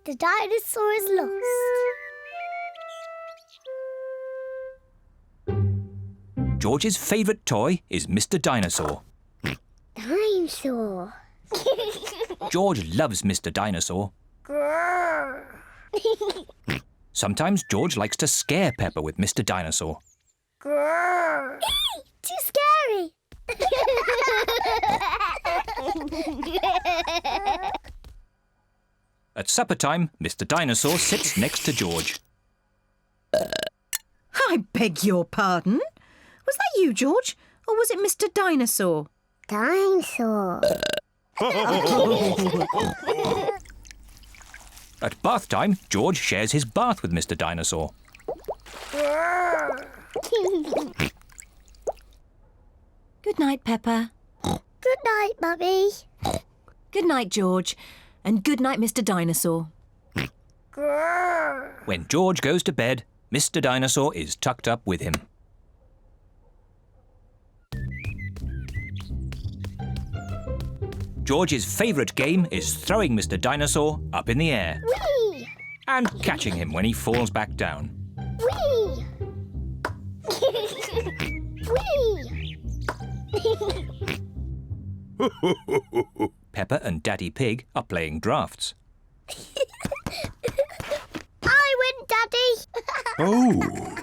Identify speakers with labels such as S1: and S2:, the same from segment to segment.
S1: Mr. Dinosaur is lost.
S2: George's favourite toy is Mr. Dinosaur.
S1: Dinosaur.
S2: George loves Mr. Dinosaur.
S1: Grrr.
S2: Sometimes George likes to scare Peppa with Mr. Dinosaur.
S1: Grrr. Too scary.
S2: At supper time, Mr. Dinosaur sits next to George.
S3: I beg your pardon? Was that you, George? Or was it Mr. Dinosaur?
S1: Dinosaur.
S2: At bath time, George shares his bath with Mr. Dinosaur.
S3: Good night, Peppa.
S1: Good night, Mummy.
S3: Good night, George. And good night, Mr. Dinosaur.
S1: Grrr.
S2: When George goes to bed, Mr. Dinosaur is tucked up with him. George's favourite game is throwing Mr. Dinosaur up in the air
S1: Whee!
S2: and catching him when he falls back down.
S1: Whee! Whee!
S2: Peppa and Daddy Pig are playing drafts.
S1: I win, Daddy.
S4: Oh,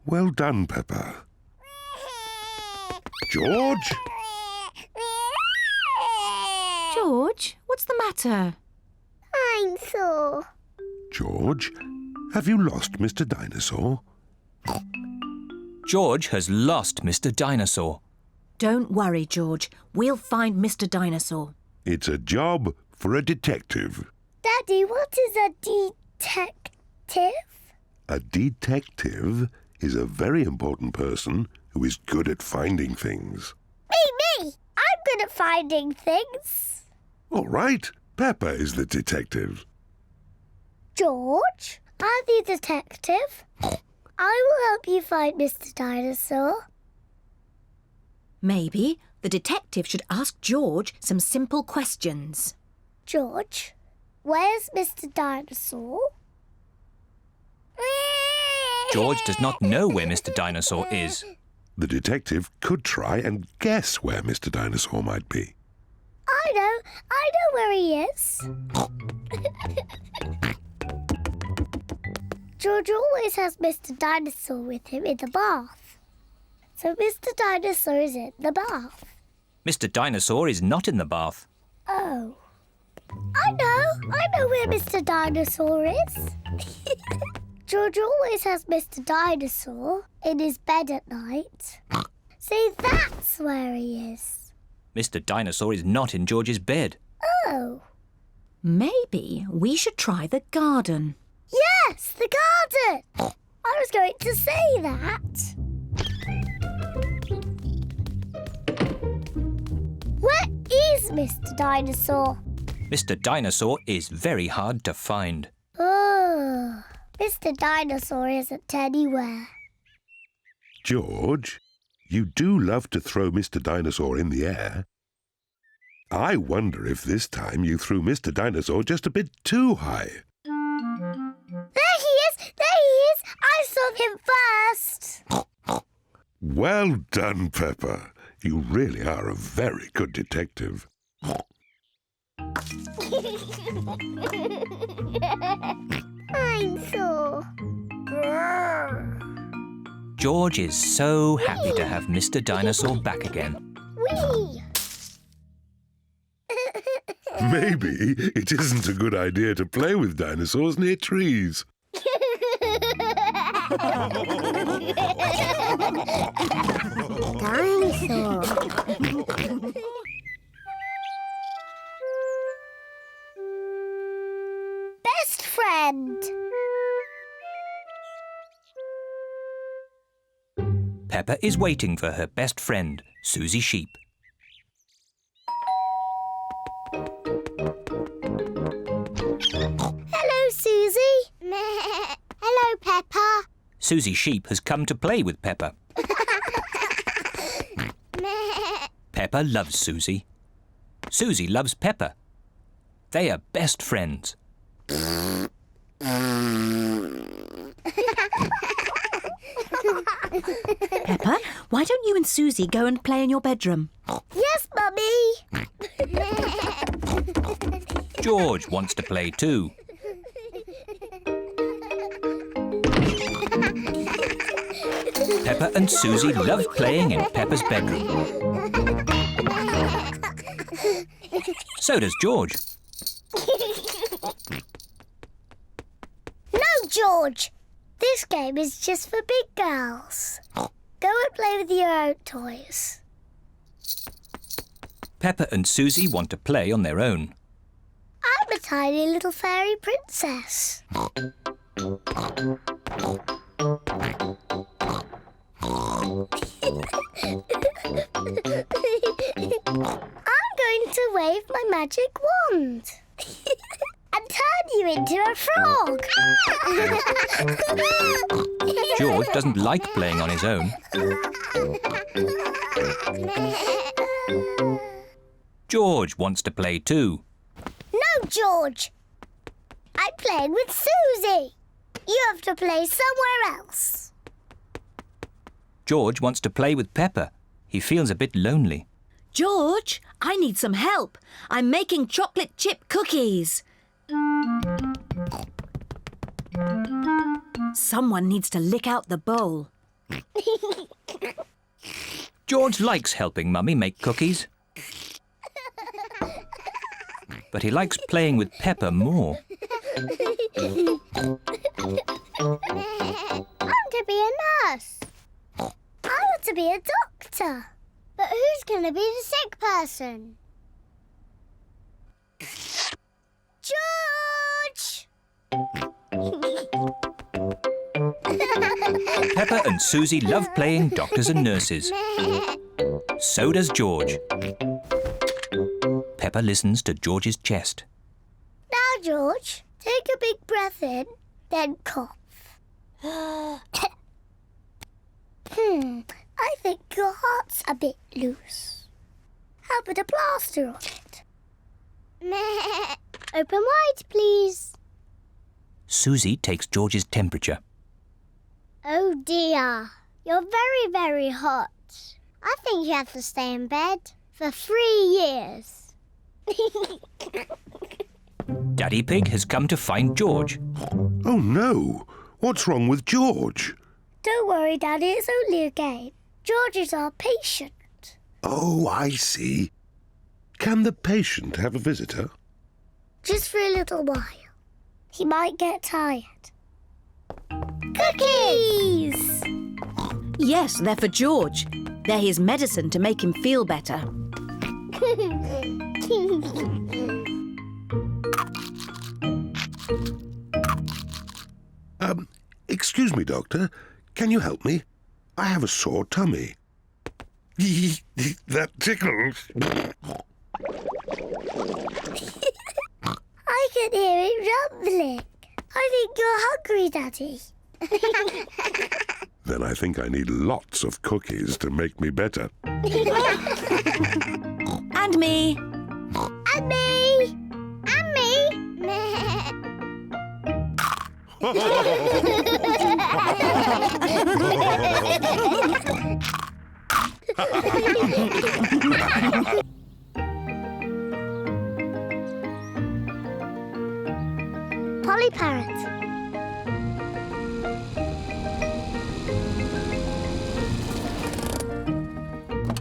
S4: well done, Peppa. George?
S3: George, what's the matter?
S1: Dinosaur.
S4: George, have you lost Mr. Dinosaur?
S2: George has lost Mr. Dinosaur.
S3: Don't worry, George. We'll find Mr. Dinosaur.
S4: It's a job for a detective.
S1: Daddy, what is a detective?
S4: A detective is a very important person who is good at finding things.
S1: Me! I'm good at finding things.
S4: All right, Peppa is the detective.
S1: George, I'm the detective. I will help you find Mr. Dinosaur.
S3: Maybe the detective should ask George some simple questions.
S1: George, where's Mr. Dinosaur?
S2: George does not know where Mr. Dinosaur is.
S4: The detective could try and guess where Mr. Dinosaur might be.
S1: I know where he is. George always has Mr. Dinosaur with him in the bath. So Mr. Dinosaur is in the bath.
S2: Mr. Dinosaur is not in the bath.
S1: Oh. I know where Mr. Dinosaur is. George always has Mr. Dinosaur in his bed at night. See, that's where he is.
S2: Mr. Dinosaur is not in George's bed.
S1: Oh.
S3: Maybe we should try the garden.
S1: Yes, the garden. I was going to say that. Where is Mr. Dinosaur?
S2: Mr. Dinosaur is very hard to find.
S1: Oh, Mr. Dinosaur isn't anywhere.
S4: George, you do love to throw Mr. Dinosaur in the air. I wonder if this time you threw Mr. Dinosaur just a bit too high.
S1: There he is! There he is! I saw him first!
S4: Well done, Peppa. You really are a very good detective.
S1: Dinosaur.
S2: George is so happy to have Mr. Dinosaur back again.
S1: Whee!
S4: Maybe it isn't a good idea to play with dinosaurs near trees.
S1: Dinosaur. Best friend.
S2: Peppa is waiting for her best friend, Susie Sheep.
S1: Hello, Susie. Hello, Peppa.
S2: Susie Sheep has come to play with Peppa. Peppa loves Susie. Susie loves Peppa. They are best friends.
S3: Peppa, why don't you and Susie go and play in your bedroom?
S1: Yes, Mummy.
S2: George wants to play too. Peppa and Susie love playing in Peppa's bedroom. So does George.
S1: No, George. This game is just for big girls. Go and play with your own toys.
S2: Peppa and Susie want to play on their own.
S1: I'm a tiny little fairy princess. I'm going to wave my magic wand and turn you into a frog.
S2: George doesn't like playing on his own. George wants to play too.
S1: No, George. I'm playing with Susie. You have to play somewhere else.
S2: George wants to play with Peppa. He feels a bit lonely.
S3: George, I need some help. I'm making chocolate chip cookies. Someone needs to lick out the bowl.
S2: George likes helping Mummy make cookies. But he likes playing with Peppa more.
S1: I'm to be a nurse. I want to be a doctor. But who's going to be the sick person? George!
S2: Peppa and Susie love playing doctors and nurses. So does George. Peppa listens to George's chest.
S1: Now, George, take a big breath in, then cough. I think your heart's a bit loose. How about a plaster on it? Open wide, please.
S2: Susie takes George's temperature.
S1: Oh dear, you're very, very hot. I think you have to stay in bed for 3 years.
S2: Daddy Pig has come to find George.
S4: Oh no! What's wrong with George?
S1: Don't worry, Daddy, it's only a game. George is our patient.
S4: Oh, I see. Can the patient have a visitor?
S1: Just for a little while. He might get tired. Cookies!
S3: Yes, they're for George. They're his medicine to make him feel better.
S4: Excuse me, Doctor. Can you help me? I have a sore tummy. That tickles.
S1: I can hear it rumbling. I think you're hungry, Daddy.
S4: Then I think I need lots of cookies to make me better.
S3: And me.
S1: And me! And me! Polly Parrot.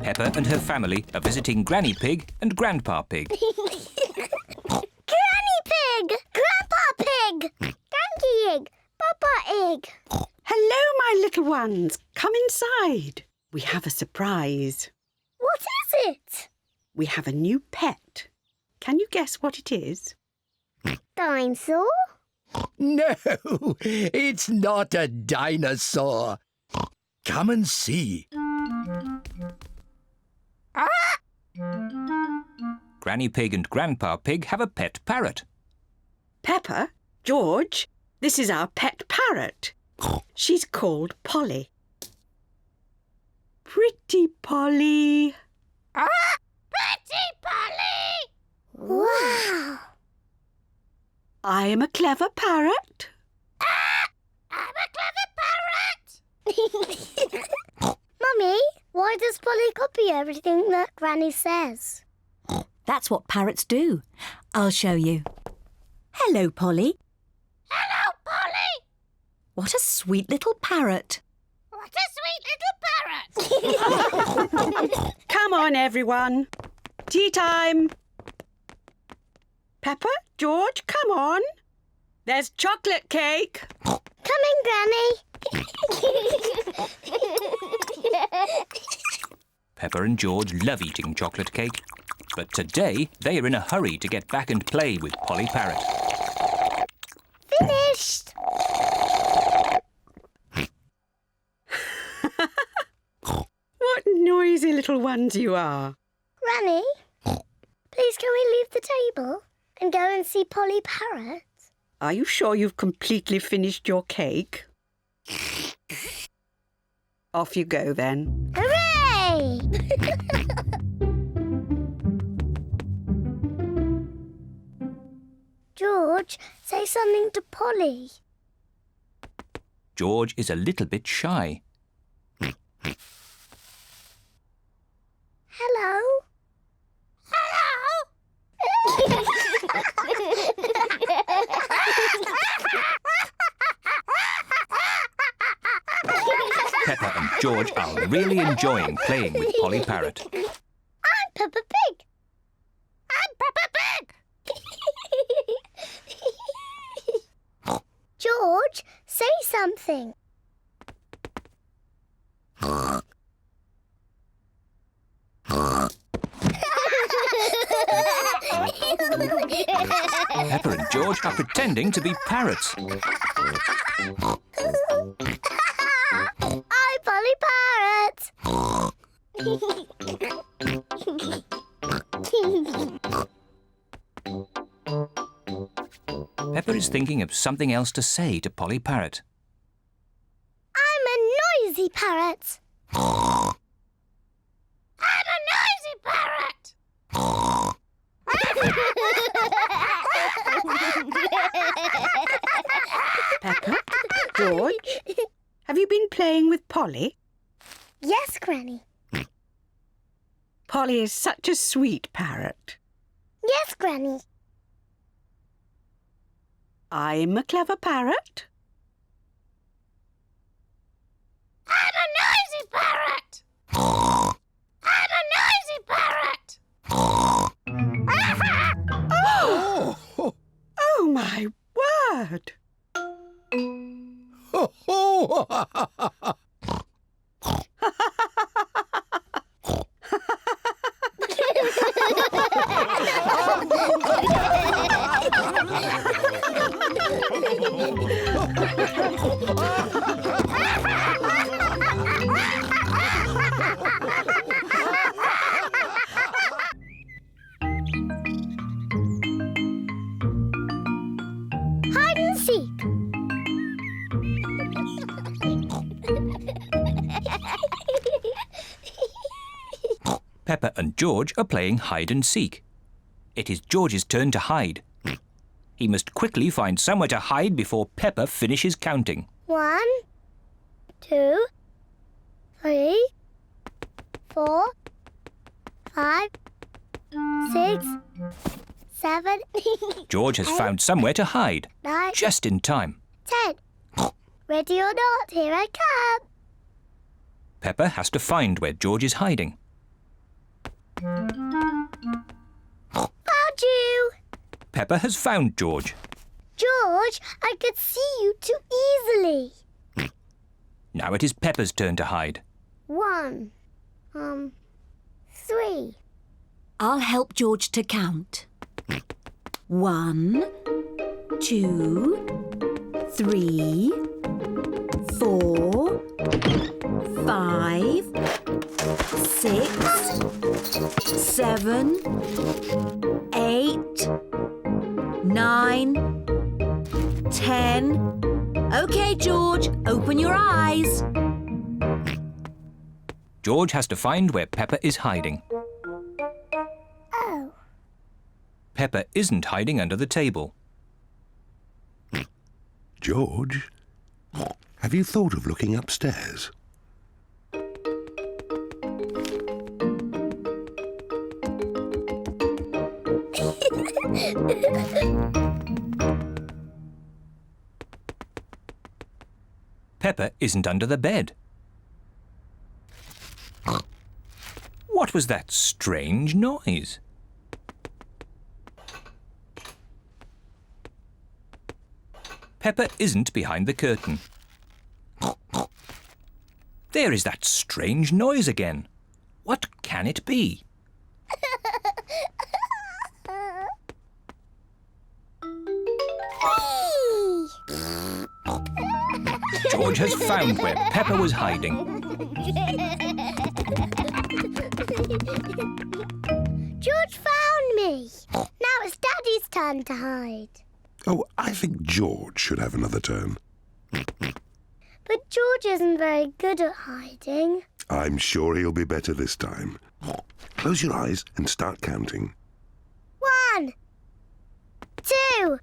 S2: Peppa and her family are visiting Granny Pig and Grandpa Pig.
S1: Granny Pig! Grandpa Pig! Granky Egg! Papa Egg!
S5: Hello, my little ones. Come inside. We have a surprise.
S1: What is it?
S5: We have a new pet. Can you guess what it is?
S1: Dinosaur?
S6: No, it's not a dinosaur. Come and see.
S2: Granny Pig and Grandpa Pig have a pet parrot.
S5: Peppa, George, this is our pet parrot. She's called Polly. Pretty Polly.
S1: Pretty Polly! Wow!
S5: I am a clever parrot.
S1: I'm a clever parrot! Mummy, why does Polly copy everything that Granny says?
S7: That's what parrots do. I'll show you. Hello, Polly.
S1: Hello, Polly!
S7: What a sweet little parrot.
S1: What a sweet little parrot!
S5: Come on, everyone. Tea time. Peppa, George, come on. There's chocolate cake.
S1: Coming, Granny.
S2: Peppa and George love eating chocolate cake, but today they are in a hurry to get back and play with Polly Parrot.
S1: Finished.
S5: What noisy little ones you are.
S1: Granny, please can we leave the table and go and see Polly Parrot?
S5: Are you sure you've completely finished your cake? Off you go then.
S1: Hooray! George, say something to Polly.
S2: George is a little bit shy.
S1: Hello?
S2: Peppa and George are really enjoying playing with Polly Parrot.
S1: I'm Peppa Pig. I'm Peppa Pig. George, say something.
S2: Peppa and George are pretending to be parrots.
S1: I'm Polly Parrot.
S2: Peppa is thinking of something else to say to Polly Parrot.
S1: I'm a noisy parrot. I'm a noisy parrot.
S5: Peppa, George, have you been playing with Polly?
S1: Yes, Granny.
S5: Polly is such a sweet parrot.
S1: Yes, Granny.
S5: I'm a clever parrot.
S1: I'm a noisy parrot. I'm a noisy parrot.
S6: Oh,
S5: Oh, my word!
S6: ho, ho.
S1: Hide and seek.
S2: Peppa and George are playing hide and seek. It is George's turn to hide. He must quickly find somewhere to hide before Peppa finishes counting.
S1: 1, 2, 3, 4, 5, 6, 7,
S2: George has found somewhere to hide,
S1: 9,
S2: just in time.
S1: 10. Ready or not, here I come.
S2: Peppa has to find where George is hiding.
S1: Found you.
S2: Peppa has found George.
S1: George, I could see you too easily.
S2: Now it is Peppa's turn to hide.
S1: 1, 3.
S7: I'll help George to count. 1, 2, 3, 4, 5, 6, 7, 8, 9, 10. OK, George, open your eyes.
S2: George has to find where Peppa is hiding.
S1: Oh,
S2: Peppa isn't hiding under the table.
S4: George, have you thought of looking upstairs?
S2: Peppa isn't under the bed. What was that strange noise? Peppa isn't behind the curtain. There is that strange noise again. What can it be? George has found where Peppa was hiding.
S1: George found me. Now it's Daddy's turn to hide.
S4: Oh, I think George should have another turn.
S1: But George isn't very good at hiding.
S4: I'm sure he'll be better this time. Close your eyes and start counting.
S1: 1, 2,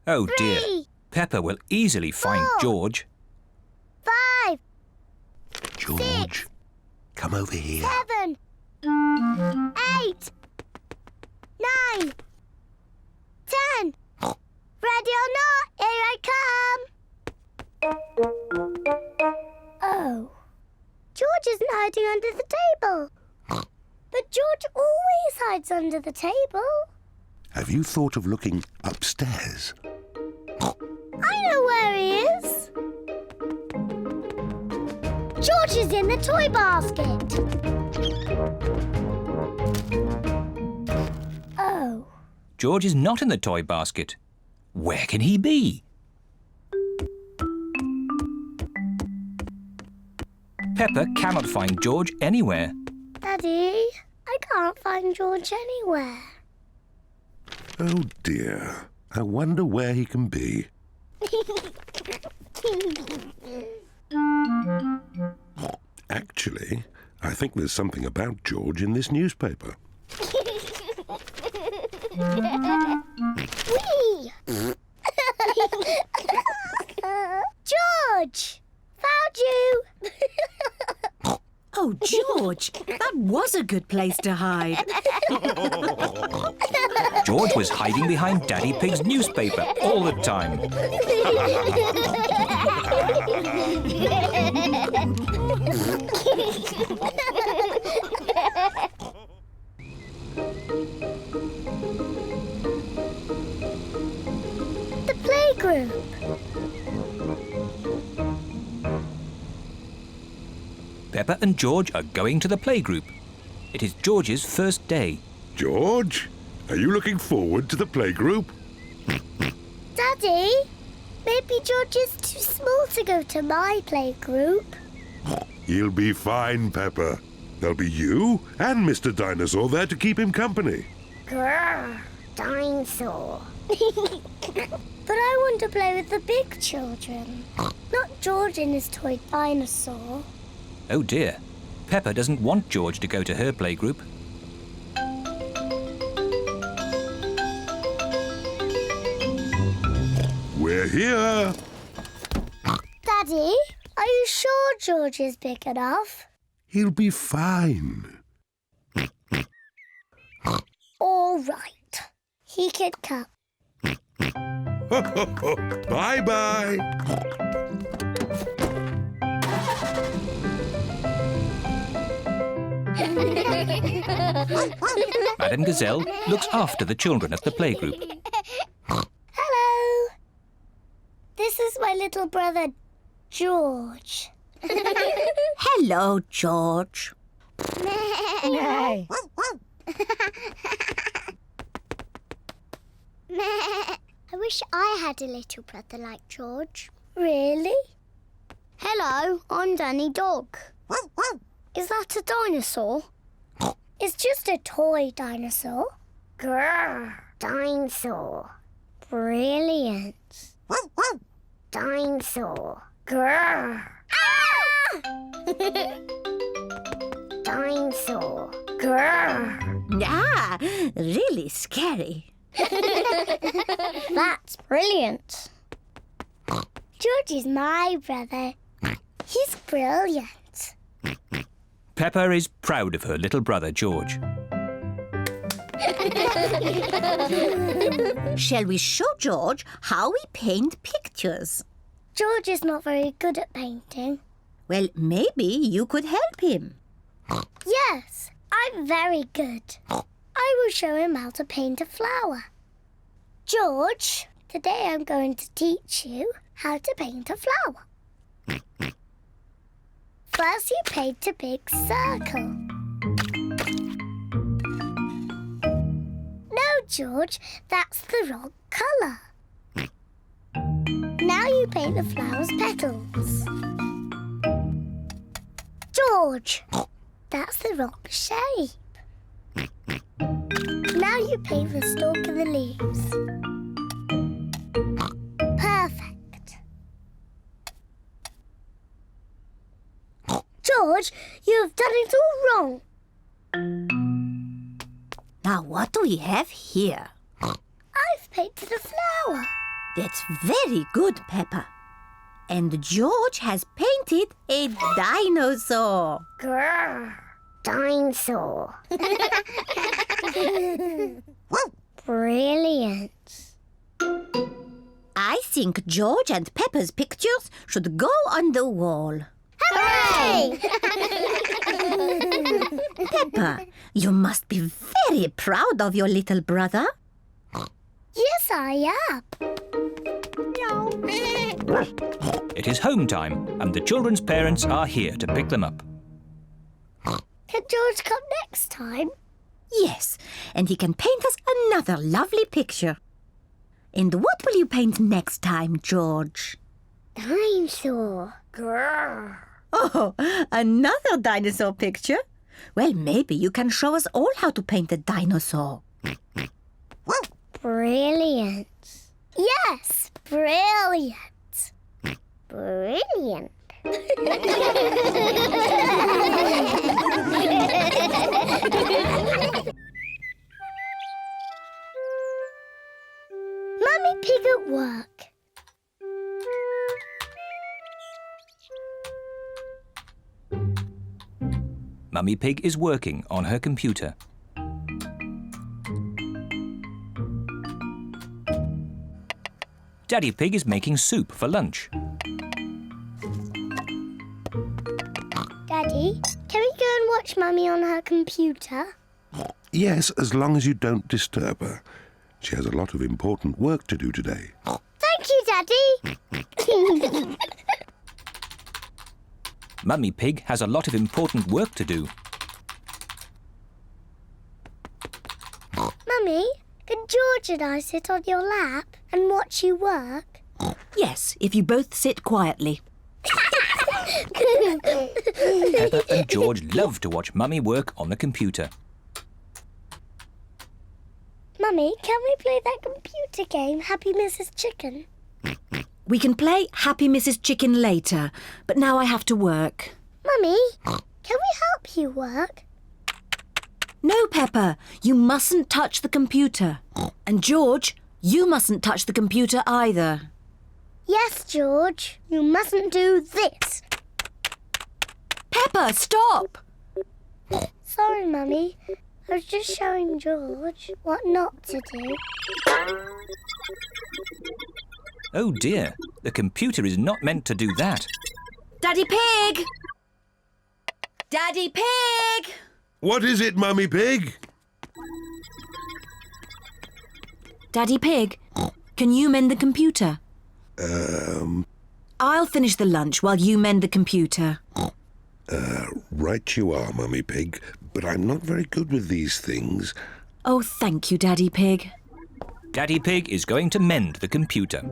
S2: Oh dear,
S1: 3,
S2: Peppa will easily find
S1: 4.
S2: George.
S1: 5,
S4: George, come over here.
S1: 7, 8, 9, 10. Ready or not, here I come. Oh, George isn't hiding under the table. But George always hides under the table.
S4: Have you thought of looking upstairs?
S1: I know where he is. George is in the toy basket. Oh.
S2: George is not in the toy basket. Where can he be? Peppa cannot find George anywhere.
S1: Daddy, I can't find George anywhere.
S4: Oh dear, I wonder where he can be. Actually, I think there's something about George in this newspaper.
S1: Whee! George! Found you!
S7: Oh, George, that was a good place to hide.
S2: George was hiding behind Daddy Pig's newspaper all the time.
S1: The playgroup.
S2: Peppa and George are going to the playgroup. It is George's first day.
S4: George, are you looking forward to the playgroup?
S1: Daddy, maybe George is too small to go to my playgroup.
S4: He'll be fine, Peppa. There'll be you and Mr. Dinosaur there to keep him company.
S1: Grrr, Dinosaur. But I want to play with the big children, not George and his toy dinosaur.
S2: Oh dear, Peppa doesn't want George to go to her playgroup.
S4: We're here.
S1: Daddy, are you sure George is big enough?
S4: He'll be fine.
S1: All right. He can come.
S4: Bye-bye.
S2: Madame Gazelle looks after the children at the playgroup.
S1: Hello. This is my little brother, George.
S7: Hello, George.
S1: I wish I had a little brother like George. Really? Hello, I'm Danny Dog. Is that a dinosaur? It's just a toy dinosaur. Grrr, dinosaur. Brilliant. Dinosaur. Grrr. Ah! Dinosaur. Grrr.
S7: Ah, really scary.
S1: That's brilliant. George is my brother. He's brilliant.
S2: Peppa is proud of her little brother, George.
S7: Shall we show George how we paint pictures?
S1: George is not very good at painting.
S7: Well, maybe you could help him.
S1: Yes, I'm very good. I will show him how to paint a flower. George, today I'm going to teach you how to paint a flower. First, you paint a big circle. No, George, that's the wrong colour. Now you paint the flower's petals. George, that's the wrong shape. Now you paint the stalk and the leaves. Perfect. George, you have done it all wrong.
S7: Now, what do we have here?
S1: I've painted a flower.
S7: That's very good, Peppa. And George has painted a dinosaur.
S1: Grrr. Dinosaur. Brilliant.
S7: I think George and Peppa's pictures should go on the wall.
S1: Hooray!
S7: Peppa, you must be very proud of your little brother.
S1: Yes, I am.
S2: It is home time, and the children's parents are here to pick them up.
S1: Can George come next time?
S7: Yes, and he can paint us another lovely picture. And what will you paint next time, George?
S1: Dinosaur. Grrr.
S7: Oh, another dinosaur picture? Well, maybe you can show us all how to paint a dinosaur.
S1: Brilliant. Yes, brilliant. Brilliant. Mummy Pig at work.
S2: Mummy Pig is working on her computer. Daddy Pig is making soup for lunch.
S1: Daddy, can we go and watch Mummy on her computer?
S4: Yes, as long as you don't disturb her. She has a lot of important work to do today.
S1: Thank you, Daddy.
S2: Mummy Pig has a lot of important work to do.
S1: Mummy, can George and I sit on your lap and watch you work?
S7: Yes, if you both sit quietly.
S2: Peppa and George love to watch Mummy work on the computer.
S1: Mummy, can we play that computer game, Happy Mrs. Chicken?
S7: We can play Happy Mrs. Chicken later, but now I have to work.
S1: Mummy, can we help you work?
S7: No, Peppa, you mustn't touch the computer. And George, you mustn't touch the computer either.
S1: Yes, George, you mustn't do this.
S7: Peppa, stop!
S1: Sorry, Mummy. I was just showing George what not to do.
S2: Oh dear, the computer is not meant to do that.
S7: Daddy Pig! Daddy Pig!
S4: What is it, Mummy Pig?
S7: Daddy Pig, can you mend the computer? I'll finish the lunch while you mend the computer.
S4: Right you are, Mummy Pig, but I'm not very good with these things.
S7: Oh, thank you, Daddy Pig.
S2: Daddy Pig is going to mend the computer.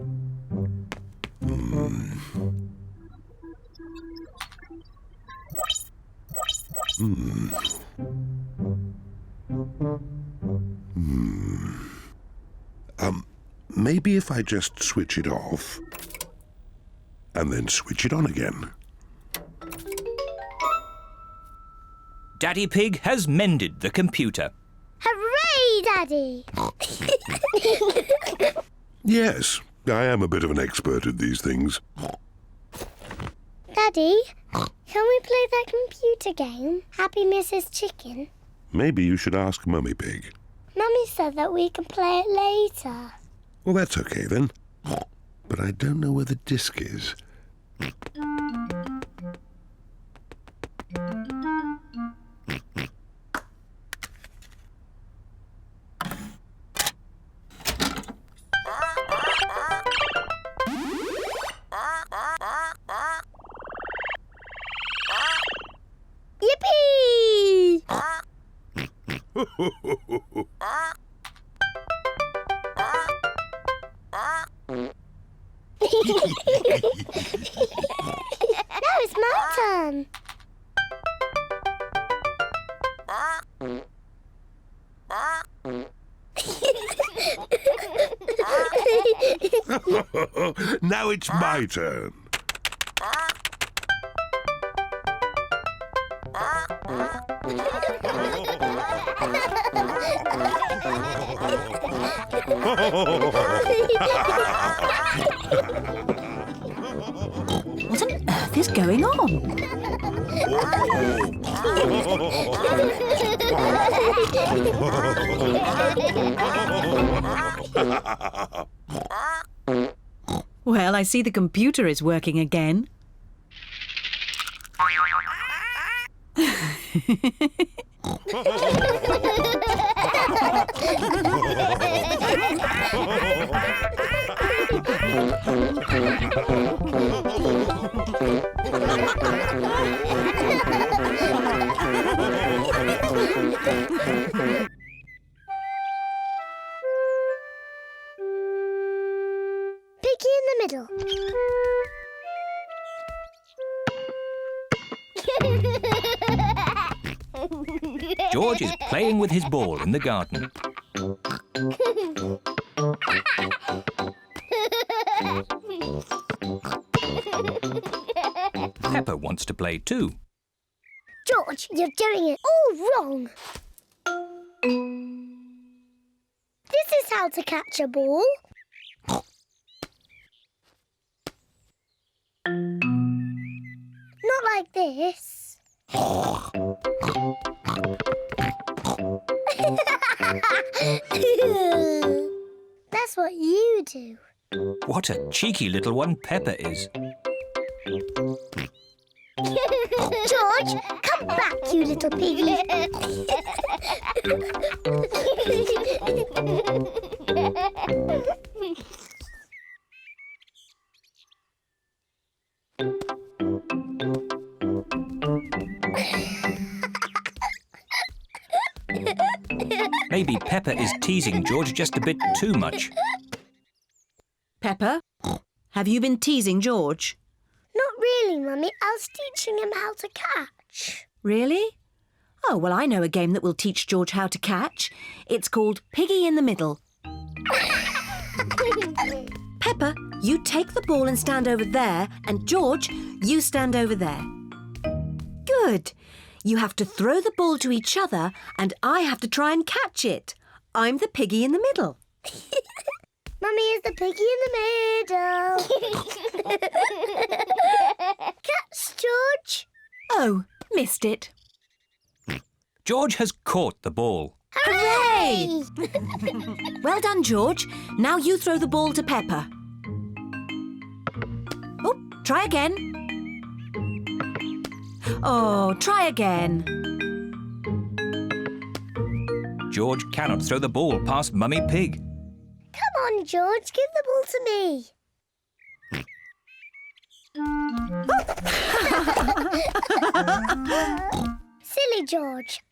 S4: Maybe if I just switch it off and then switch it on again.
S2: Daddy Pig has mended the computer.
S1: Hooray, Daddy!
S4: Yes, I am a bit of an expert at these things.
S1: Daddy, can we play that computer game, Happy Mrs. Chicken?
S4: Maybe you should ask Mummy Pig.
S1: Mummy said that we can play it later.
S4: Well, that's okay then. But I don't know where the disc is.
S1: Yippee! Now it's my turn.
S4: Now it's my turn.
S7: What on earth is going on? Well, I see the computer is working again.
S1: Piggy in the middle.
S2: George is playing with his ball in the garden. Peppa wants to play too.
S1: George, you're doing it all wrong. This is how to catch a ball. Not like this. That's what you do.
S2: What a cheeky little one Peppa is.
S1: George, come back, you little piggy.
S2: Maybe Peppa is teasing George just a bit too much.
S7: Peppa, have you been teasing George?
S1: Not really, Mummy. I was teaching him how to catch.
S7: Really? Oh, well, I know a game that will teach George how to catch. It's called Piggy in the Middle. Peppa, you take the ball and stand over there, and George, you stand over there. Good. You have to throw the ball to each other, and I have to try and catch it. I'm the piggy in the middle.
S1: Mummy is the piggy in the middle. Catch, George.
S7: Oh, missed it.
S2: George has caught the ball.
S7: Hooray! Well done, George. Now you throw the ball to Peppa. Oh, try again. Oh, try again.
S2: George cannot throw the ball past Mummy Pig.
S1: Come on, George. Give the ball to me. Silly George.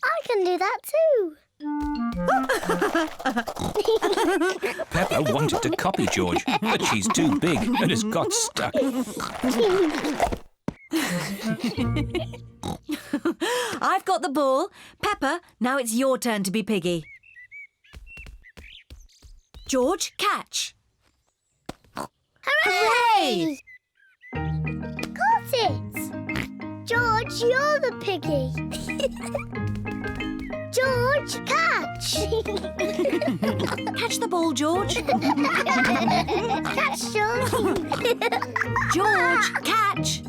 S1: I can do that too.
S2: Peppa wanted to copy George, but she's too big and has got stuck.
S7: I've got the ball. Peppa, now it's your turn to be Piggy. George, catch. Hooray!
S1: Got it. George, you're the piggy. George, catch. Catch!
S7: Catch the ball, George.
S1: Catch, George!
S7: George, catch.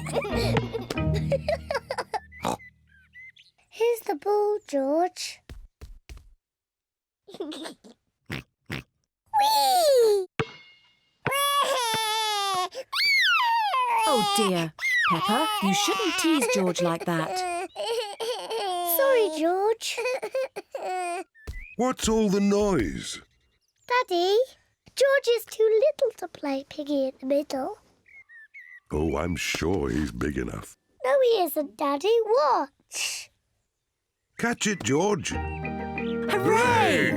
S1: Here's the ball, George. Whee!
S7: Oh dear. Peppa, you shouldn't tease George like that.
S1: Sorry, George.
S4: What's all the noise?
S1: Daddy, George is too little to play Piggy in the middle.
S4: Oh, I'm sure he's big enough.
S1: No, he isn't, Daddy. Watch.
S4: Catch it, George.
S7: Hooray!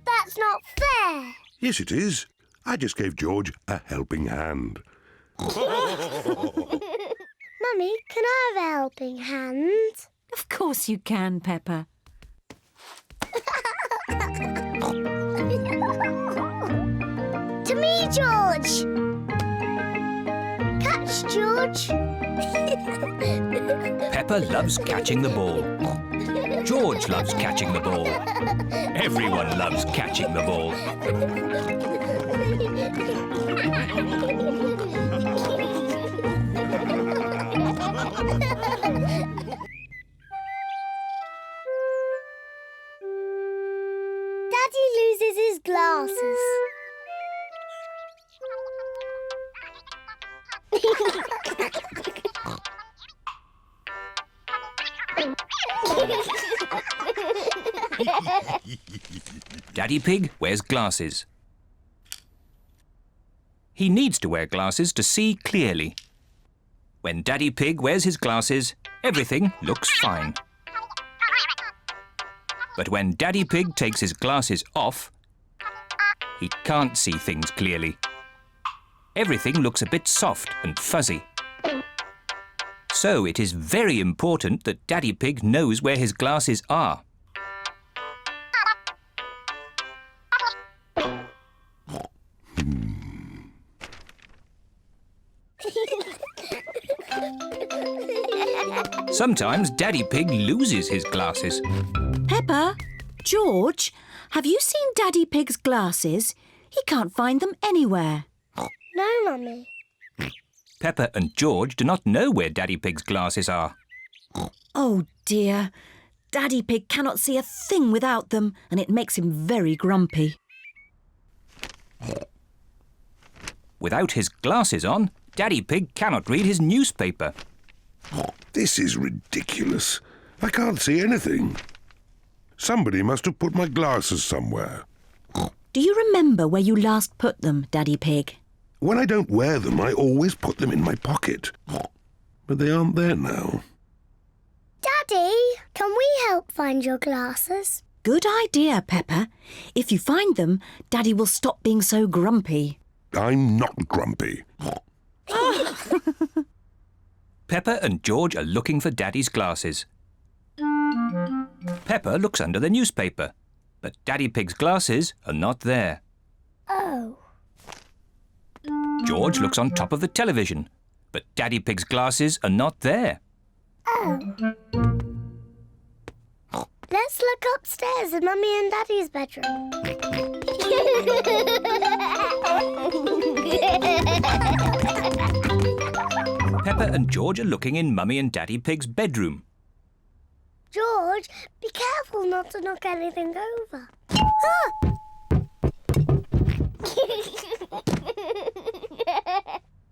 S1: That's not fair.
S4: Yes, it is. I just gave George a helping hand.
S1: Mummy, can I have a helping hand?
S7: Of course you can, Peppa.
S1: To me, George. Catch, George.
S2: Peppa loves catching the ball. George loves catching the ball. Everyone loves catching the ball.
S1: Daddy loses his glasses.
S2: Daddy Pig wears glasses. He needs to wear glasses to see clearly. When Daddy Pig wears his glasses, everything looks fine. But when Daddy Pig takes his glasses off, he can't see things clearly. Everything looks a bit soft and fuzzy. So it is very important that Daddy Pig knows where his glasses are. Sometimes Daddy Pig loses his glasses.
S7: Peppa, George, have you seen Daddy Pig's glasses? He can't find them anywhere.
S1: No, Mummy.
S2: Peppa and George do not know where Daddy Pig's glasses are.
S7: Oh dear. Daddy Pig cannot see a thing without them, and it makes him very grumpy.
S2: Without his glasses on, Daddy Pig cannot read his newspaper.
S4: This is ridiculous. I can't see anything. Somebody must have put my glasses somewhere.
S7: Do you remember where you last put them, Daddy Pig?
S4: When I don't wear them, I always put them in my pocket. But they aren't there now.
S1: Daddy, can we help find your glasses?
S7: Good idea, Peppa. If you find them, Daddy will stop being so grumpy.
S4: I'm not grumpy.
S2: Peppa and George are looking for Daddy's glasses. Peppa looks under the newspaper, but Daddy Pig's glasses are not there.
S1: Oh.
S2: George looks on top of the television, but Daddy Pig's glasses are not there.
S1: Oh. Let's look upstairs in Mummy and Daddy's bedroom.
S2: Peppa and George are looking in Mummy and Daddy Pig's bedroom.
S1: George, be careful not to knock anything over. Ah!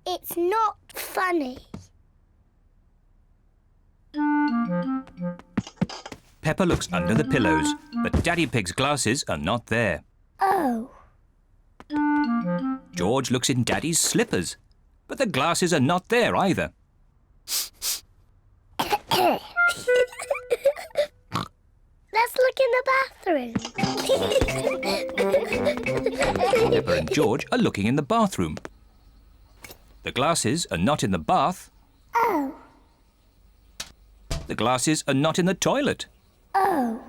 S1: It's not funny.
S2: Peppa looks under the pillows, but Daddy Pig's glasses are not there.
S1: Oh.
S2: George looks in Daddy's slippers, but the glasses are not there either.
S1: Let's look in the bathroom.
S2: Peppa and George are looking in the bathroom. The glasses are not in the bath.
S1: Oh.
S2: The glasses are not in the toilet.
S1: Oh.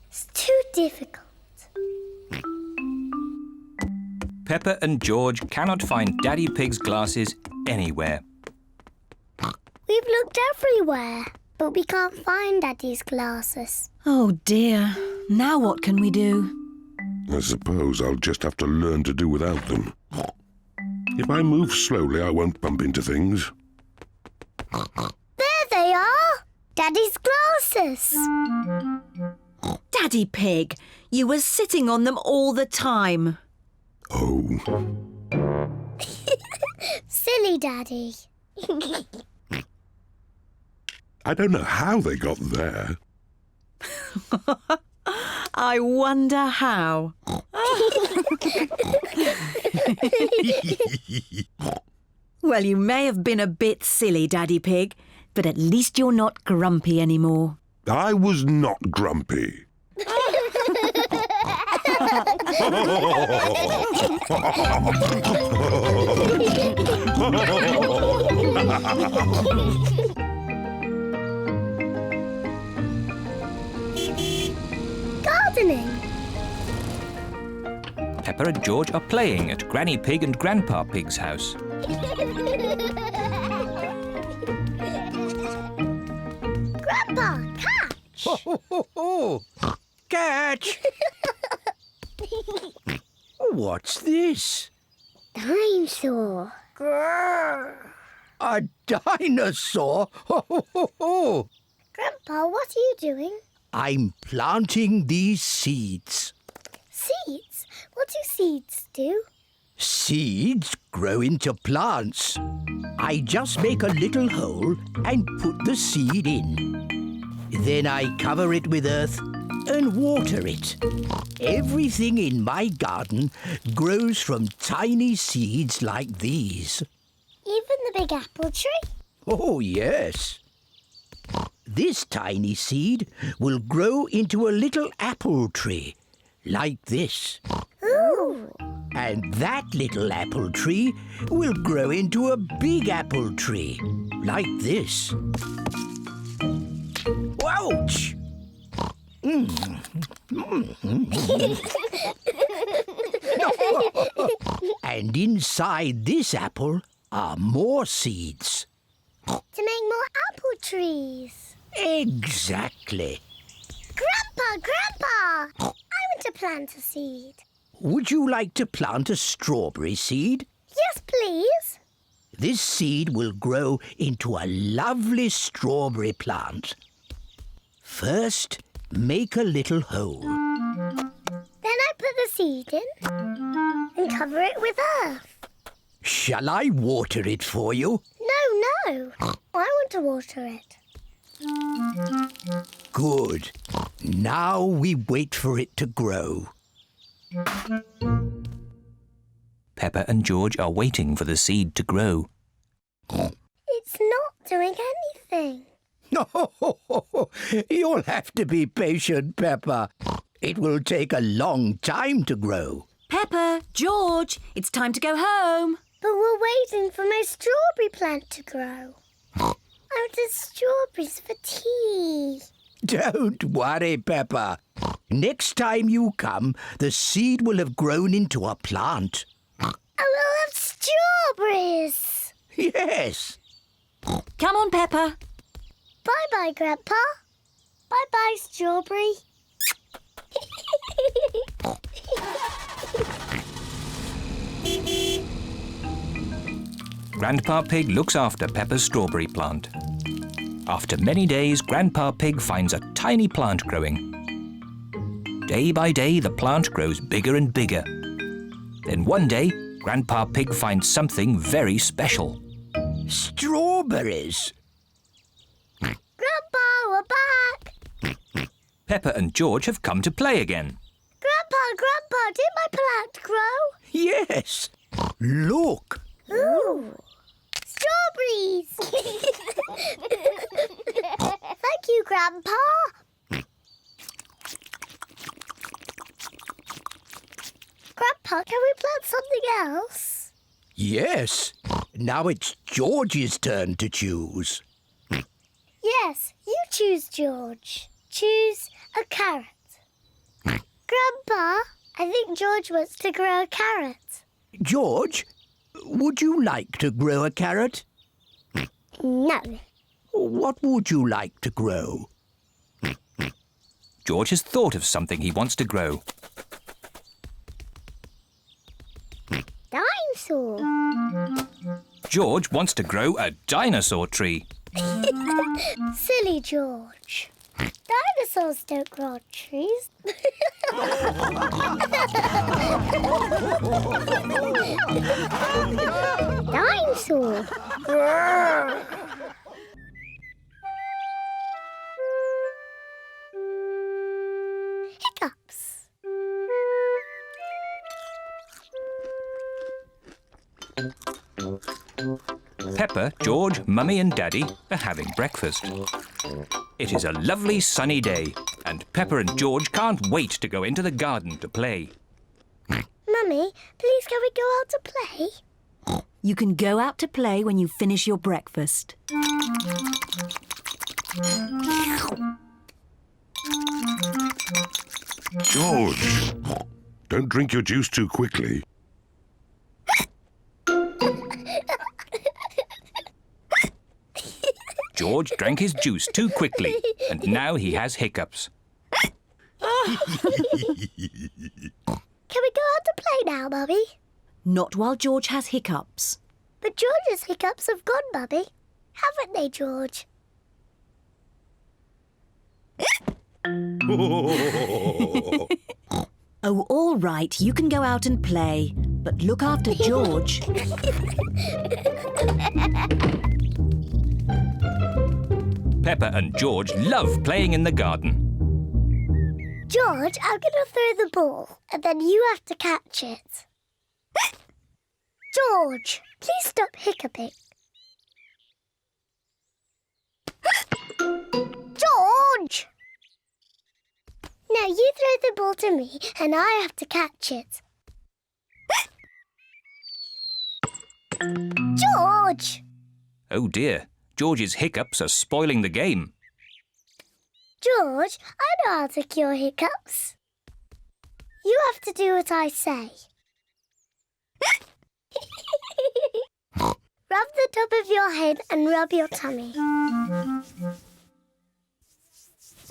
S1: It's too difficult.
S2: Peppa and George cannot find Daddy Pig's glasses anywhere.
S1: We've looked everywhere, but we can't find Daddy's glasses.
S3: Oh dear. Now what can we do?
S4: I suppose I'll just have to learn to do without them. If I move slowly, I won't bump into things.
S1: There they are! Daddy's glasses!
S3: Daddy Pig, you were sitting on them all the time.
S4: Oh,
S1: Silly Daddy.
S4: I don't know how they got there.
S3: I wonder how. Well, you may have been a bit silly, Daddy Pig, but at least you're not grumpy anymore.
S4: I was not grumpy.
S1: Gardening.
S2: Peppa and George are playing at Granny Pig and Grandpa Pig's house.
S1: Grandpa, catch!
S6: Catch! What's this?
S1: Dinosaur.
S6: A dinosaur?
S1: Grandpa, what are you doing?
S6: I'm planting these seeds.
S1: Seeds? What do seeds do?
S6: Seeds grow into plants. I just make a little hole and put the seed in. Then I cover it with earth and water it. Everything in my garden grows from tiny seeds like these.
S1: Even the big apple tree?
S6: Oh, yes. This tiny seed will grow into a little apple tree, like this.
S1: Ooh!
S6: And that little apple tree will grow into a big apple tree, like this. Ouch! And inside this apple are more seeds.
S1: To make more apple trees.
S6: Exactly.
S1: Grandpa! I want to plant a seed.
S6: Would you like to plant a strawberry seed?
S1: Yes, please.
S6: This seed will grow into a lovely strawberry plant. First, make a little hole.
S1: Then I put the seed in and cover it with earth.
S6: Shall I water it for you?
S1: No. I want to water it.
S6: Good. Now we wait for it to grow.
S2: Peppa and George are waiting for the seed to grow.
S1: It's not doing anything.
S6: You'll have to be patient, Peppa. It will take a long time to grow.
S7: Peppa, George, it's time to go home.
S1: But we're waiting for my strawberry plant to grow. I wanted strawberries for tea.
S6: Don't worry, Peppa. Next time you come, the seed will have grown into a plant.
S1: I will have strawberries.
S6: Yes.
S7: Come on, Peppa.
S1: Bye-bye, Grandpa. Bye-bye, strawberry.
S2: Grandpa Pig looks after Peppa's strawberry plant. After many days, Grandpa Pig finds a tiny plant growing. Day by day, the plant grows bigger and bigger. Then one day, Grandpa Pig finds something very special.
S6: Strawberries.
S1: Grandpa, we're back.
S2: Peppa and George have come to play again.
S1: Grandpa, did my plant grow?
S6: Yes. Look.
S1: Ooh, strawberries. Thank you, Grandpa. Grandpa, can we plant something else?
S6: Yes. Now it's George's turn to choose.
S1: Yes, you choose, George. Choose a carrot. Grandpa, I think George wants to grow a carrot.
S6: George, would you like to grow a carrot?
S1: No.
S6: What would you like to grow?
S2: George has thought of something he wants to grow.
S1: Dinosaur.
S2: George wants to grow a dinosaur tree.
S1: Silly George. Dinosaurs don't grow on trees. Dinosaur. Hiccups.
S2: Peppa, George, Mummy and Daddy are having breakfast. It is a lovely sunny day and Peppa and George can't wait to go into the garden to play.
S1: Mummy, please can we go out to play?
S3: You can go out to play when you finish your breakfast.
S4: George, don't drink your juice too quickly.
S2: George drank his juice too quickly and now he has hiccups.
S1: Can we go out to play now, Mummy?
S3: Not while George has hiccups.
S1: But George's hiccups have gone, Mummy. Haven't they, George?
S3: Oh, all right, you can go out and play, but look after George.
S2: Peppa and George love playing in the garden.
S1: George, I'm going to throw the ball, and then you have to catch it. George, please stop hiccuping. George! Now you throw the ball to me, and I have to catch it. George!
S2: Oh dear, George's hiccups are spoiling the game.
S1: George, I know how to cure hiccups. You have to do what I say. Rub the top of your head and rub your tummy.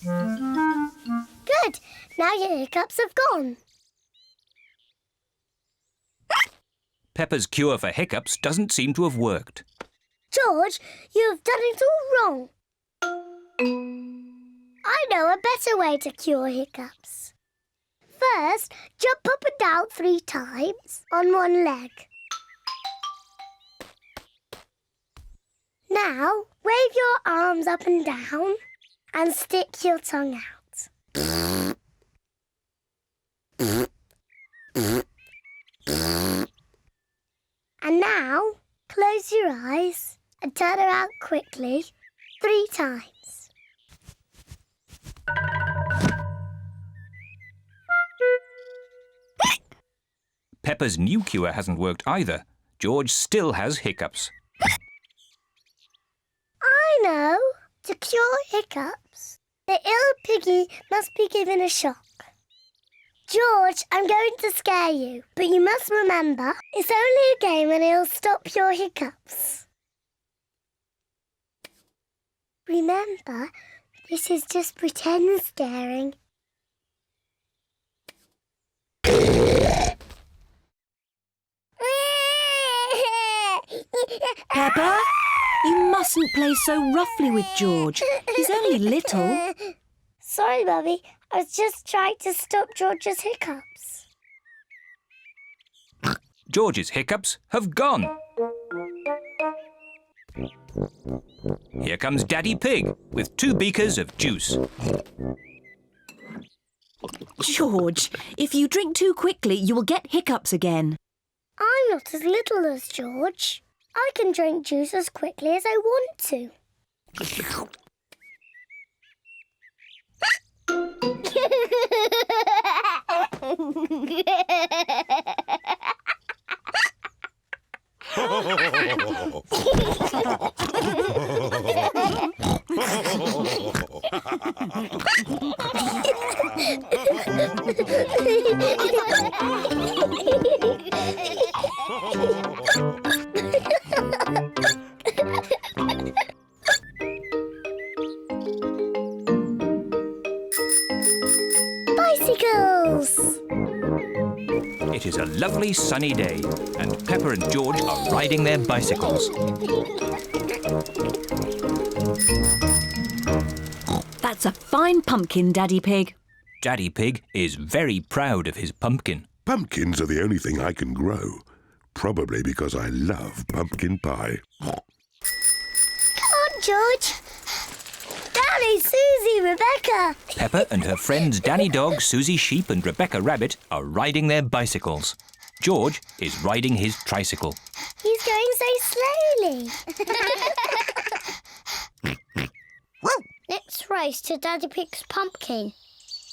S1: Good. Now your hiccups have gone.
S2: Peppa's cure for hiccups doesn't seem to have worked.
S1: George, you have done it all wrong. I know a better way to cure hiccups. First, jump up and down 3 times on one leg. Now, wave your arms up and down and stick your tongue out. And now, close your eyes and turn around quickly 3 times.
S2: Peppa's new cure hasn't worked either. George still has hiccups.
S1: I know. To cure hiccups, the ill piggy must be given a shock. George, I'm going to scare you, but you must remember, it's only a game and it'll stop your hiccups. Remember, this is just pretend scaring.
S3: Peppa, you mustn't play so roughly with George. He's only little.
S1: Sorry, Mummy. I was just trying to stop George's hiccups.
S2: George's hiccups have gone. Here comes Daddy Pig with 2 beakers of juice.
S3: George, if you drink too quickly, you will get hiccups again.
S1: I'm not as little as George. I can drink juice as quickly as I want to. bicycles!
S2: It is a lovely sunny day, and Peppa and George are riding their bicycles.
S3: That's a fine pumpkin, Daddy Pig.
S2: Daddy Pig is very proud of his pumpkin.
S4: Pumpkins are the only thing I can grow. Probably because I love pumpkin pie.
S1: Come on, George. Danny, Susie, Rebecca.
S2: Peppa and her friends Danny Dog, Susie Sheep and Rebecca Rabbit are riding their bicycles. George is riding his tricycle.
S1: He's going so slowly. Let's race to Daddy Pig's pumpkin.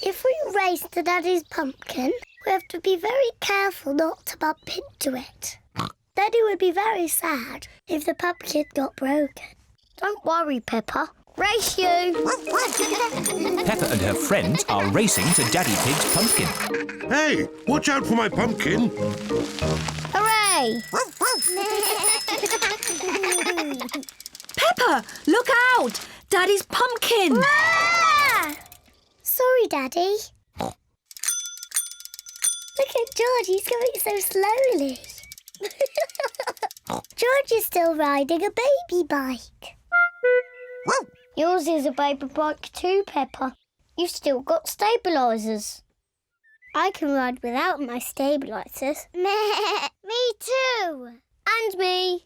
S1: If we race to Daddy's pumpkin, we have to be very careful not to bump into it. Daddy would be very sad if the pumpkin got broken. Don't worry, Peppa. Race you!
S2: Peppa and her friends are racing to Daddy Pig's pumpkin.
S4: Hey, watch out for my pumpkin.
S1: Hooray!
S3: Peppa, look out! Daddy's pumpkin!
S1: Ah! Sorry, Daddy. Look at George, he's going so slowly. George is still riding a baby bike. Yours is a baby bike too, Peppa. You've still got stabilisers. I can ride without my stabilisers. Me too. And me.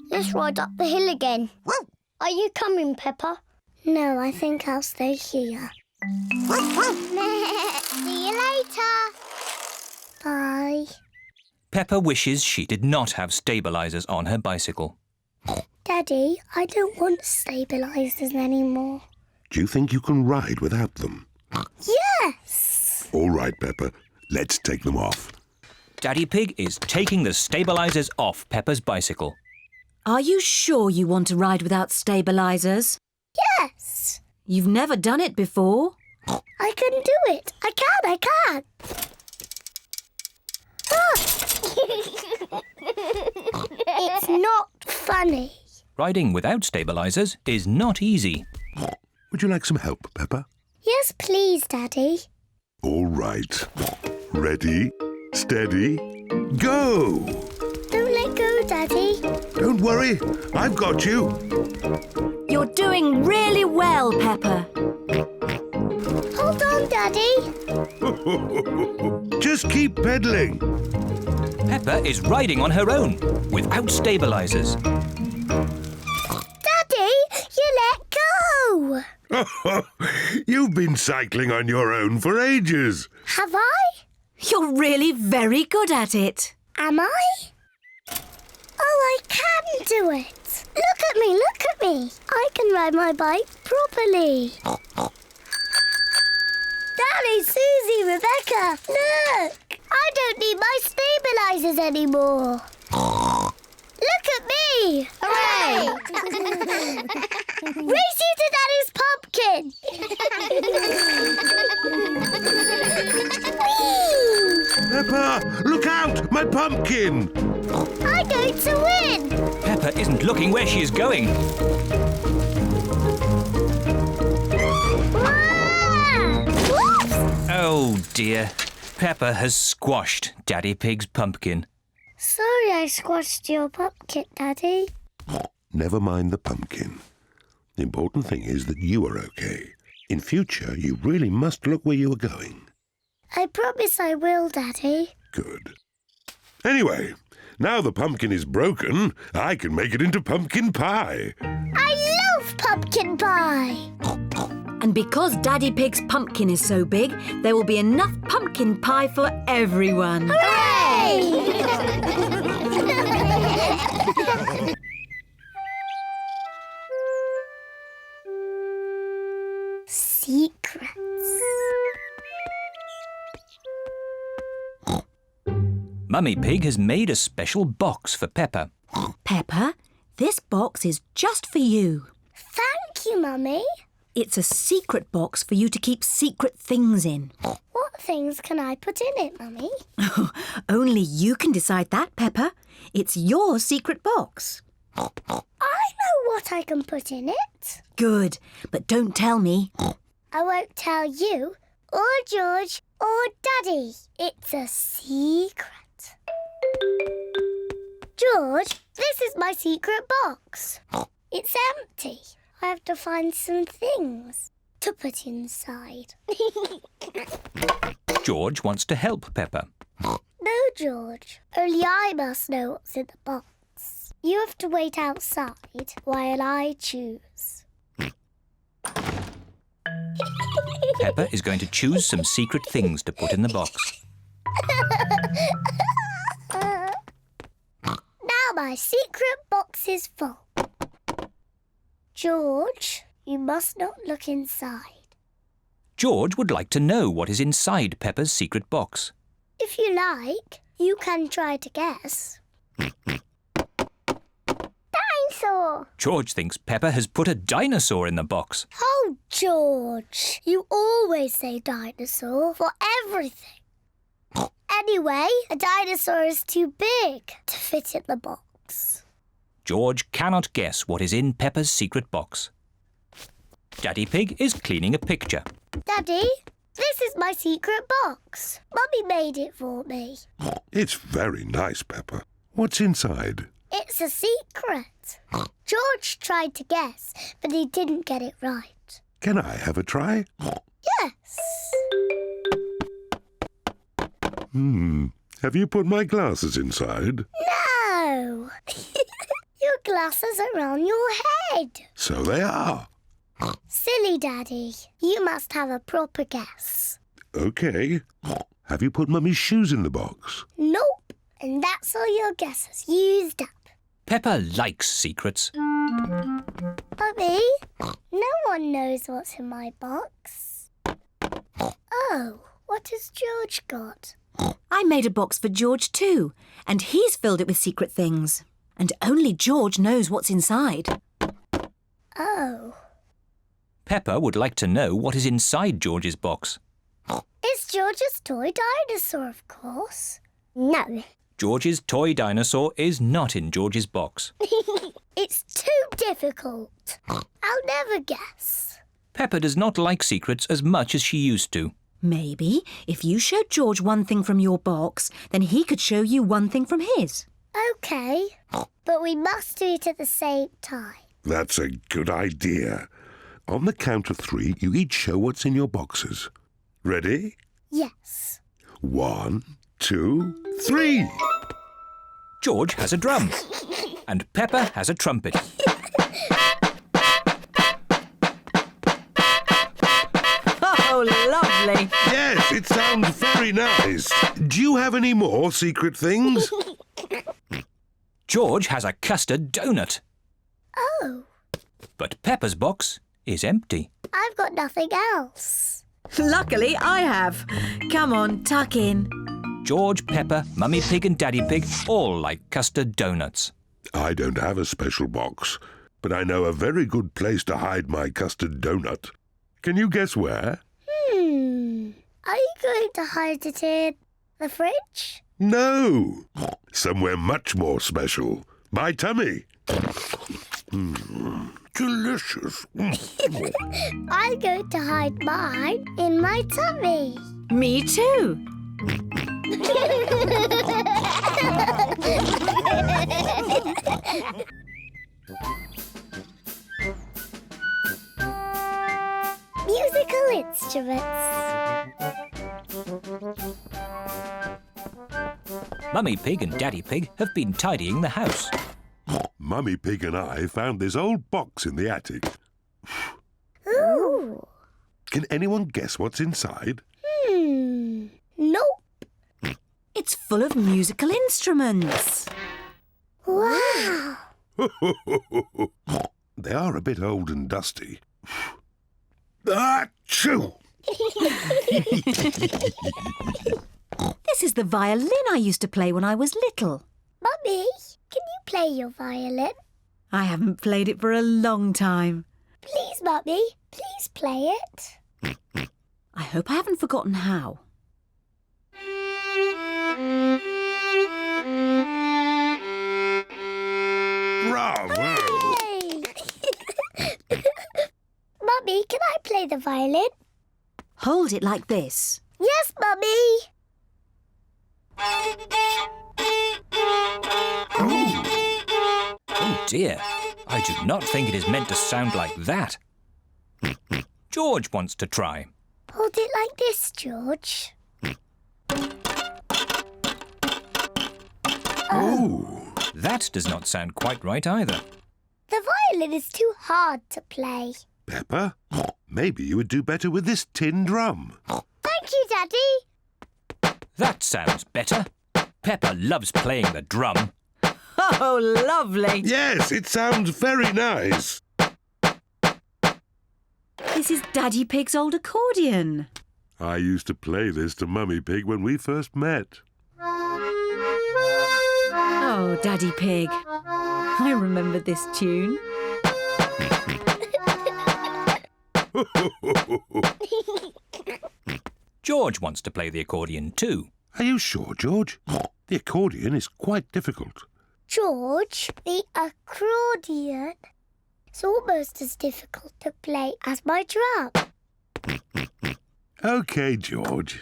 S1: Let's ride up the hill again. Are you coming, Peppa? No, I think I'll stay here. See you later. Bye.
S2: Peppa wishes she did not have stabilisers on her bicycle.
S1: Daddy, I don't want stabilisers anymore.
S4: Do you think you can ride without them?
S1: Yes!
S4: All right, Peppa. Let's take them off.
S2: Daddy Pig is taking the stabilisers off Peppa's bicycle.
S3: Are you sure you want to ride without stabilisers?
S1: Yes!
S3: You've never done it before.
S1: I can do it. I can. Ah! It's not funny.
S2: Riding without stabilisers is not easy.
S4: Would you like some help, Peppa?
S1: Yes, please, Daddy.
S4: All right. Ready, steady, go!
S1: Don't let go, Daddy.
S4: Don't worry, I've got you.
S3: You're doing really well, Peppa.
S1: Hold on, Daddy.
S4: Just keep pedaling.
S2: Peppa is riding on her own, without stabilisers.
S1: Daddy, you let go.
S4: You've been cycling on your own for ages.
S1: Have I?
S3: You're really very good at it.
S1: Am I? Oh, I can do it. Look at me. I can ride my bike properly. Daddy, Susie, Rebecca, look. I don't need my stabilisers anymore. Look at me. Hooray! Race you to Daddy's pumpkin. Whee!
S4: Peppa, look out! My pumpkin!
S1: I'm going to win.
S2: Peppa isn't looking where she is going.
S1: Ah! Whoops!
S2: Oh dear. Peppa has squashed Daddy Pig's pumpkin.
S1: Sorry I squashed your pumpkin, Daddy.
S4: Never mind the pumpkin. The important thing is that you are okay. In future, you really must look where you are going.
S1: I promise I will, Daddy.
S4: Good. Anyway, now the pumpkin is broken, I can make it into pumpkin pie.
S1: I love pumpkin pie.
S3: And because Daddy Pig's pumpkin is so big, there will be enough pumpkin pie for everyone.
S1: Hooray! Secrets.
S2: Mummy Pig has made a special box for Peppa.
S3: Peppa, this box is just for you.
S1: Thank you, Mummy.
S3: It's a secret box for you to keep secret things in.
S1: What things can I put in it, Mummy?
S3: Only you can decide that, Peppa. It's your secret box.
S1: I know what I can put in it.
S3: Good, but don't tell me.
S1: I won't tell you, or George, or Daddy. It's a secret. George, this is my secret box. It's empty. I have to find some things to put inside.
S2: George wants to help Peppa.
S1: No, George. Only I must know what's in the box. You have to wait outside while I choose.
S2: Peppa is going to choose some secret things to put in the box.
S1: Now my secret box is full. George, you must not look inside.
S2: George would like to know what is inside Peppa's secret box.
S1: If you like, you can try to guess. Dinosaur!
S2: George thinks Peppa has put a dinosaur in the box.
S1: Oh, George, you always say dinosaur for everything. Anyway, a dinosaur is too big to fit in the box.
S2: George cannot guess what is in Peppa's secret box. Daddy Pig is cleaning a picture.
S1: Daddy, this is my secret box. Mummy made it for me.
S4: It's very nice, Peppa. What's inside?
S1: It's a secret. George tried to guess, but he didn't get it right.
S4: Can I have a try?
S1: Yes.
S4: Have you put my glasses inside?
S1: No. Your glasses are on your head.
S4: So they are.
S1: Silly Daddy. You must have a proper guess.
S4: OK. Have you put Mummy's shoes in the box?
S1: Nope. And that's all your guesses used up.
S2: Peppa likes secrets.
S1: Mummy, no one knows what's in my box. Oh, what has George got?
S3: I made a box for George too, and he's filled it with secret things. And only George knows what's inside.
S1: Oh.
S2: Peppa would like to know what is inside George's box.
S1: It's George's toy dinosaur, of course. No.
S2: George's toy dinosaur is not in George's box.
S1: It's too difficult. I'll never guess.
S2: Peppa does not like secrets as much as she used to.
S3: Maybe if you showed George one thing from your box, then he could show you one thing from his.
S1: OK, but we must do it at the same time.
S4: That's a good idea. On the count of 3, you each show what's in your boxes. Ready?
S1: Yes.
S4: 1, 2, 3.
S2: George has a drum, and Peppa has a trumpet.
S3: Oh, lovely.
S4: Yes, it sounds very nice. Do you have any more secret things?
S2: George has a custard donut,
S1: Oh,
S2: but Peppa's box is empty.
S1: I've got nothing else.
S3: Luckily, I have. Come on, tuck in.
S2: George, Peppa, Mummy Pig and Daddy Pig all like custard donuts.
S4: I don't have a special box, but I know a very good place to hide my custard donut. Can you guess where?
S1: Are you going to hide it in the fridge?
S4: No, somewhere much more special. My tummy. Delicious.
S1: I'm going to hide mine in my tummy.
S3: Me too.
S1: Musical instruments.
S2: Mummy Pig and Daddy Pig have been tidying the house.
S4: Mummy Pig and I found this old box in the attic.
S1: Ooh.
S4: Can anyone guess what's inside?
S1: Nope.
S3: It's full of musical instruments.
S1: Wow.
S4: They are a bit old and dusty. Achoo!
S3: This is the violin I used to play when I was little.
S1: Mummy, can you play your violin?
S3: I haven't played it for a long time.
S1: Please, Mummy, please play it.
S3: I hope I haven't forgotten how.
S4: Bravo!
S1: Yay! Mummy, can I play the violin?
S7: Hold it like this.
S1: Yes, Mummy.
S2: Oh dear, I do not think it is meant to sound like that. George wants to try.
S1: Hold it like this, George.
S4: Oh,
S2: That does not sound quite right either.
S1: The violin is too hard to play.
S4: Peppa, maybe you would do better with this tin drum.
S1: Thank you, Daddy.
S2: That sounds better. Peppa loves playing the drum.
S3: Oh, lovely.
S4: Yes, it sounds very nice.
S3: This is Daddy Pig's old accordion.
S4: I used to play this to Mummy Pig when we first met.
S3: Oh, Daddy Pig. I remember this tune.
S2: George wants to play the accordion too.
S4: Are you sure, George? The accordion is quite difficult.
S1: George, the accordion is almost as difficult to play as my drum.
S4: OK, George.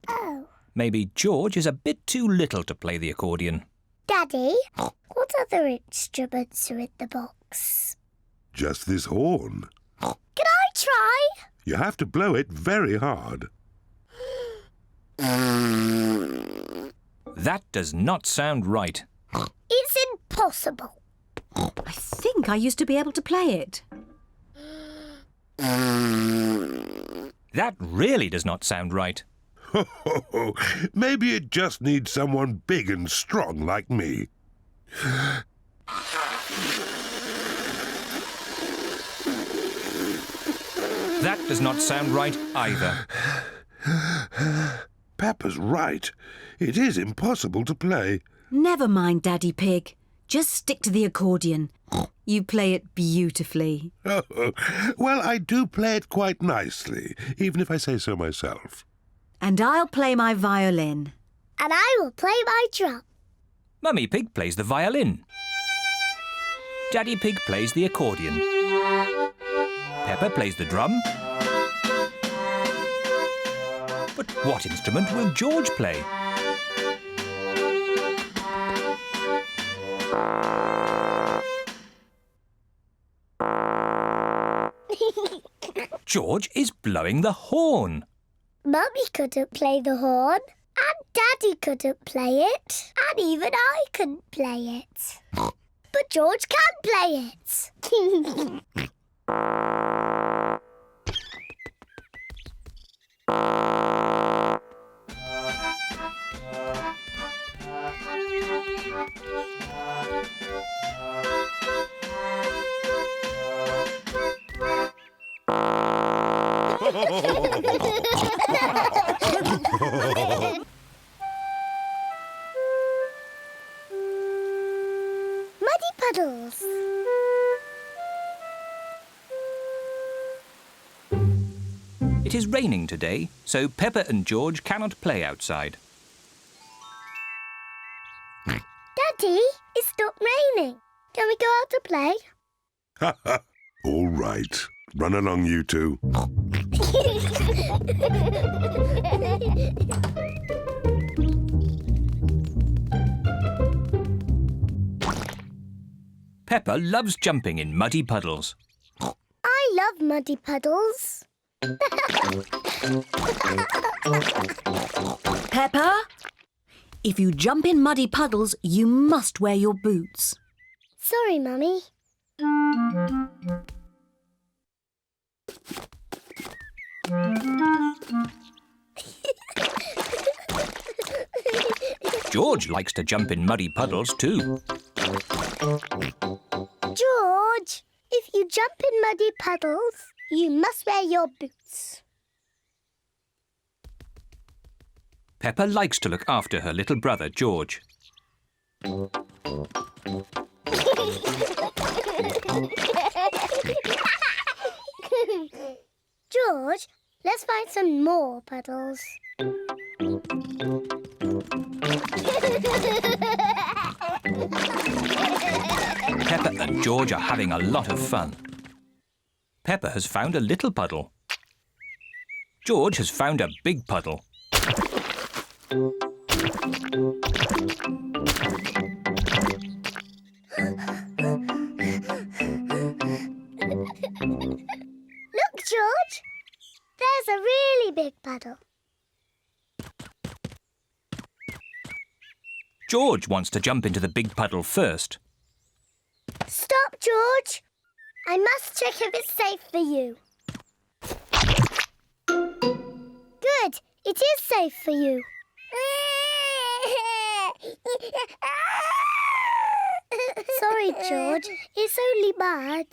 S1: Oh.
S2: Maybe George is a bit too little to play the accordion.
S1: Daddy, what other instruments are in the box?
S4: Just this horn.
S1: Can I try?
S4: You have to blow it very hard.
S2: That does not sound right.
S1: It's impossible.
S3: I think I used to be able to play it.
S2: That really does not sound right.
S4: Maybe it just needs someone big and strong like me.
S2: That does not sound right either.
S4: Peppa's right. It is impossible to play.
S3: Never mind, Daddy Pig. Just stick to the accordion. You play it beautifully.
S4: Well, I do play it quite nicely, even if I say so myself.
S3: And I'll play my violin.
S1: And I will play my drum.
S2: Mummy Pig plays the violin. Daddy Pig plays the accordion. Peppa plays the drum. But what instrument will George play? George is blowing the horn.
S1: Mummy couldn't play the horn, and Daddy couldn't play it, and even I couldn't play it. But George can play it. Muddy Puddles.
S2: It is raining today, so Peppa and George cannot play outside.
S1: Daddy, it's not raining. Can we go out to play?
S4: All right. Run along, you two.
S2: Peppa loves jumping in muddy puddles.
S1: I love Muddy Puddles.
S3: Peppa, if you jump in muddy puddles, you must wear your boots.
S1: Sorry, Mummy.
S2: George likes to jump in muddy puddles too.
S1: George, if you jump in muddy puddles, you must wear your boots.
S2: Peppa likes to look after her little brother, George.
S1: George, let's find some more puddles.
S2: Peppa and George are having a lot of fun. Peppa has found a little puddle. George has found a big puddle.
S1: Look, George. There's a really big puddle.
S2: George wants to jump into the big puddle first.
S1: Stop, George. I must check if it's safe for you. Good. It is safe for you. Sorry, George. It's only mud.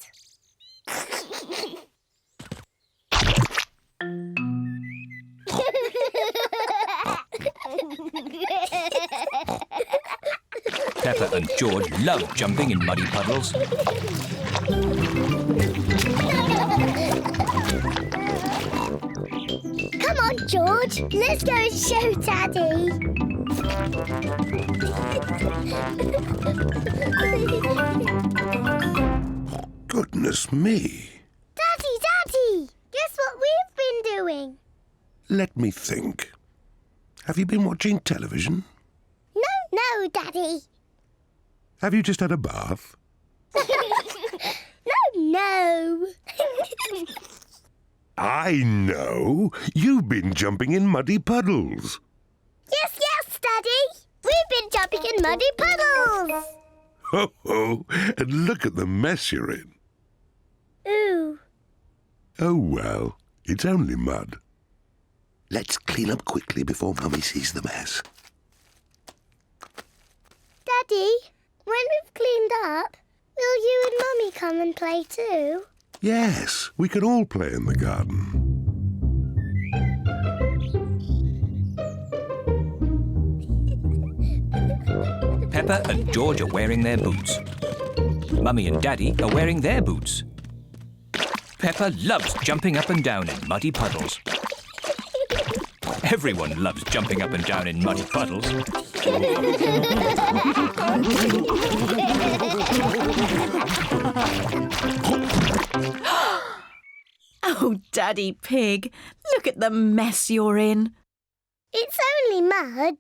S2: Peppa and George love jumping in muddy puddles.
S1: Come on, George. Let's go and show Daddy.
S4: Goodness me.
S1: Daddy! Guess what we've been doing?
S4: Let me think. Have you been watching television?
S1: No, Daddy.
S4: Have you just had a bath?
S1: No.
S4: I know. You've been jumping in muddy puddles.
S1: Yes, Daddy. We've been jumping in muddy puddles.
S4: Ho, ho. And look at the mess you're in.
S1: Ooh.
S4: Oh, well, it's only mud. Let's clean up quickly before Mummy sees the mess.
S1: Daddy, when we've cleaned up, will you and Mummy come and play too?
S4: Yes, we can all play in the garden.
S2: Peppa and George are wearing their boots. Mummy and Daddy are wearing their boots. Peppa loves jumping up and down in muddy puddles. Everyone loves jumping up and down in muddy puddles.
S3: Oh, Daddy Pig, look at the mess you're in.
S1: It's only mud.